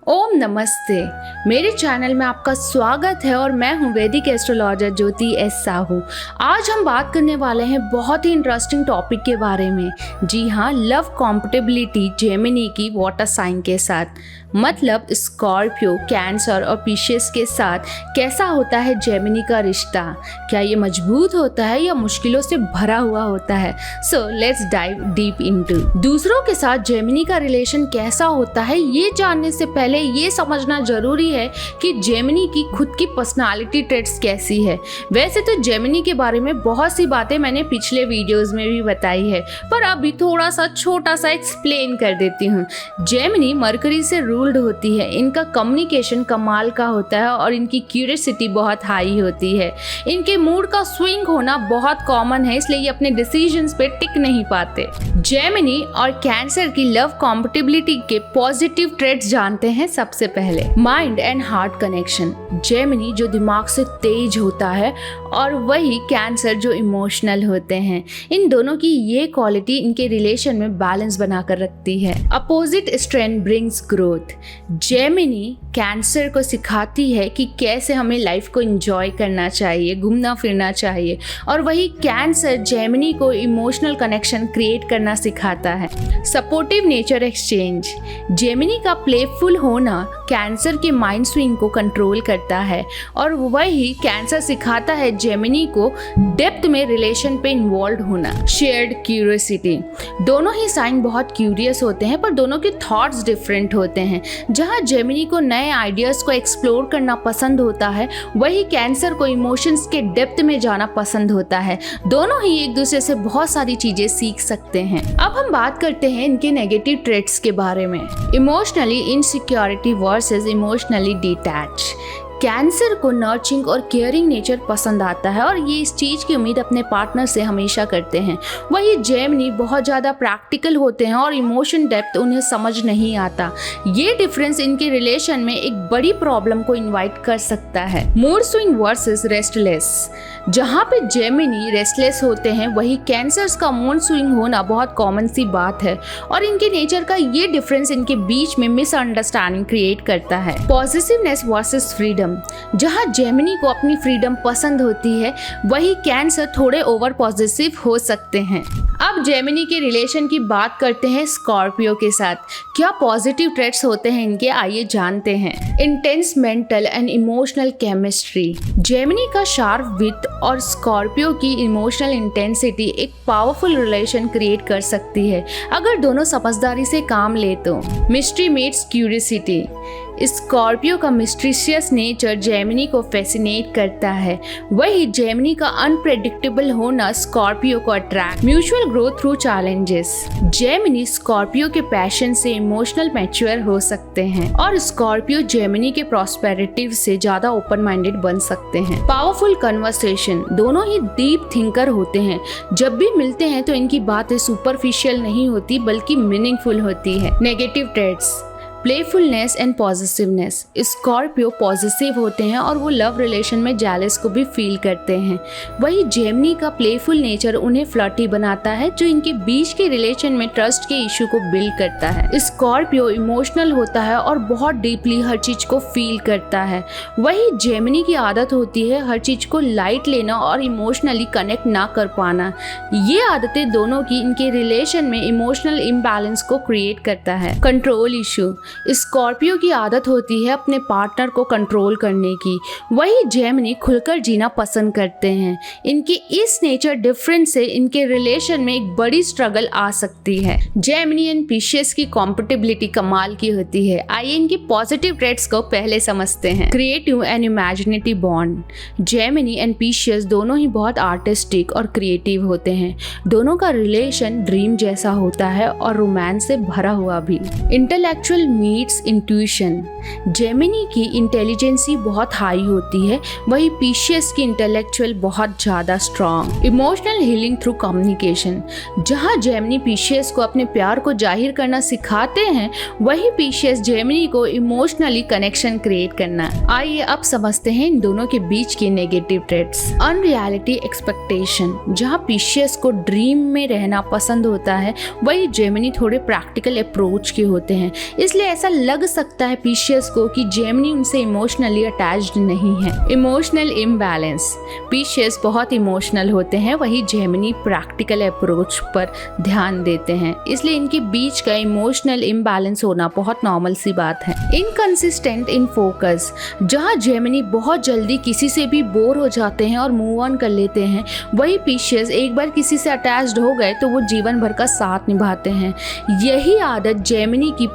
ओम नमस्ते। मेरे चैनल में आपका स्वागत है और मैं हूं वैदिक एस्ट्रोलॉजर ज्योति एस साहू। आज हम बात करने वाले हैं बहुत ही इंटरेस्टिंग टॉपिक के बारे में। जी हाँ, लव कॉम्पेटिबिलिटी जेमिनी की वाटर साइन के साथ, मतलब स्कॉर्पियो, कैंसर और पिशियस के साथ कैसा होता है जेमिनी का रिश्ता। क्या ये मजबूत होता है या मुश्किलों से भरा हुआ होता है? So let's dive deep into. दूसरों के साथ जेमिनी का रिलेशन कैसा होता है, ये जानने से पहले ये समझना जरूरी है कि जेमिनी की खुद की पर्सनालिटी ट्रेट्स कैसी है। वैसे तो जेमिनी के बारे में बहुत सी बातें मैंने पिछले वीडियोस में भी बताई है, पर अभी थोड़ा सा छोटा सा एक्सप्लेन कर देती हूँ। जेमिनी मरकरी से रूल्ड होती है। इनका कम्युनिकेशन कमाल का होता है और इनकी क्यूरियोसिटी बहुत हाई होती है। इनके मूड का स्विंग होना बहुत कॉमन है, इसलिए ये अपने डिसीजंस पे टिक नहीं पाते। जेमिनी और कैंसर की लव कॉम्पेटिबिलिटी के पॉजिटिव ट्रेट्स जानते हैं। सबसे पहले mind and heart connection. Gemini जो दिमाग से तेज होता है और वही कैंसर जो इमोशनल होते हैं। इन दोनों की ये क्वालिटी इनके रिलेशन में बैलेंस बनाकर रखती है। Opposite strength brings growth. Gemini cancer को सिखाती है कि कैसे हमें लाइफ को एंजॉय करना चाहिए, घूमना फिरना चाहिए, और वही कैंसर जेमिनी को इमोशनल कनेक्शन क्रिएट करना सिखाता है। Supportive nature exchange. जेमिनी का प्लेफुल होना कैंसर के माइंड स्विंग को कंट्रोल करता है और वही कैंसर सिखाता है जेमिनी को डेप्थ में रिलेशन पे इन्वॉल्व होना। Shared curiosity. दोनों ही साइन बहुत क्यूरियस होते हैं, पर दोनों के थॉट्स डिफरेंट होते हैं। जहां जेमिनी को नए आइडियाज को एक्सप्लोर करना पसंद होता है, वही कैंसर को इमोशंस के डेप्थ में जाना पसंद होता है। दोनों ही एक दूसरे से बहुत सारी चीजें सीख सकते हैं। अब हम बात करते हैं इनके नेगेटिव ट्रेट्स के बारे में। Emotionally insecurity versus emotionally detach. Cancer को नर्चरिंग और केयरिंग नेचर पसंद आता है और ये इस चीज़ की उम्मीद अपने पार्टनर से हमेशा करते हैं। वही जेमिनी बहुत ज़्यादा प्रैक्टिकल होते हैं और इमोशन डेप्थ उन्हें समझ नहीं आता। ये डिफरेंस इनके रिलेशन में एक बड़ी प्रॉब्लम को इनवाइट कर सकता है। Mood swing versus restless. जहाँ पे जेमिनी रेस्टलेस होते हैं, वही कैंसर्स का मूड स्विंग होना बहुत कॉमन सी बात है और इनके नेचर का ये डिफरेंस इनके बीच में मिसअंडरस्टैंडिंग क्रिएट करता है। Positiveness versus freedom. जहां जेमिनी को अपनी फ्रीडम पसंद होती है, वही कैंसर थोड़े ओवर पॉजिटिव हो सकते हैं। अब जेमिनी के रिलेशन की बात करते हैं स्कॉर्पियो के साथ। क्या पॉजिटिव ट्रेट्स होते हैं इनके, आइए जानते हैं। Intense mental and emotional chemistry. Gemini का शार्प विट और स्कॉर्पियो की इमोशनल इंटेंसिटी एक पावरफुल रिलेशन क्रिएट कर सकती है अगर दोनों समझदारी से काम ले तो। Mystery meets curiosity. स्कॉर्पियो का मिस्टीरियस नेचर जेमिनी को फैसिनेट करता है, वही जेमिनी का अनप्रेडिक्टेबल होना स्कॉर्पियो को attract. Mutual growth through challenges. Gemini Scorpio के पैशन से इमोशनल मैच्योर हो सकते हैं और स्कॉर्पियो जेमिनी के प्रॉस्पेरिटी से ज्यादा ओपन माइंडेड बन सकते हैं। Powerful conversation. दोनों ही डीप थिंकर होते हैं। जब भी मिलते हैं तो इनकी बातें सुपरफिशियल नहीं होती बल्कि मीनिंगफुल होती है। Negative traits. Playfulness and positiveness. Scorpio positive होते हैं और वो लव रिलेशन में जेलस को भी फील करते हैं, वही जेमिनी का प्लेफुल नेचर उन्हें फ्लर्टी बनाता है, जो इनके बीच के रिलेशन में ट्रस्ट के इशू को बिल्ड करता है। स्कॉर्पियो इमोशनल होता है और बहुत डीपली हर चीज को फील करता है, वही जेमिनी की आदत होती है हर चीज को लाइट लेना और इमोशनली कनेक्ट ना कर पाना। ये आदतें दोनों की इनके रिलेशन में इमोशनल इम्बैलेंस को क्रिएट करता है। Control issue. स्कॉर्पियो की आदत होती है अपने पार्टनर को कंट्रोल करने की, वही जेमिनी खुलकर जीना पसंद करते हैं। इनके इस नेचर डिफरेंस से इनके रिलेशन में एक बड़ी स्ट्रगल आ सकती है। जेमिनी एंड पिशियस की कॉम्पेटिबिलिटी कमाल की होती है। आइए इनकी पॉजिटिव ट्रेट्स को पहले समझते हैं। Creative and imaginative bond. Gemini and Pisces दोनों ही बहुत आर्टिस्टिक और क्रिएटिव होते हैं। दोनों का रिलेशन ड्रीम जैसा होता है और रोमांस से भरा हुआ भी। Intellectual meets intuition. जेमिनी की इंटेलिजेंसी बहुत हाई होती है, वही पिशियस की इंटेलेक्चुअल बहुत ज्यादा strong. Emotional healing through communication. जहां जेमिनी पिशियस को अपने प्यार को जाहिर करना सिखाते हैं, वही पिशियस जेमिनी को इमोशनली कनेक्शन क्रिएट करना। आइए अब समझते हैं इन दोनों के बीच की नेगेटिव ट्रेट्स। Unreality expectation. जहां पिशियस को ड्रीम में रहना पसंद होता है, वही जेमिनी थोड़े प्रैक्टिकल अप्रोच के होते हैं, इसलिए ऐसा लग सकता है पीशियस को कि जेमिनी उनसे इमोशनली अटैच्ड नहीं है। इमोशनल इम्बैलेंस, पीशियस बहुत इमोशनल होते हैं, वही जेमिनी प्रैक्टिकल अप्रोच पर ध्यान देते हैं, इसलिए इनके बीच का इमोशनल इम्बैलेंस होना बहुत नॉर्मल सी बात है। इनकंसिस्टेंट इन फोकस, जहाँ जेमिनी बहुत जल्दी किसी से भी बोर हो जाते हैं और मूव ऑन कर लेते हैं, वही पीशियस एक बार किसी से अटैच्ड हो गए तो वो जीवन भर का साथ निभाते हैं। यही आदत जेमिनी की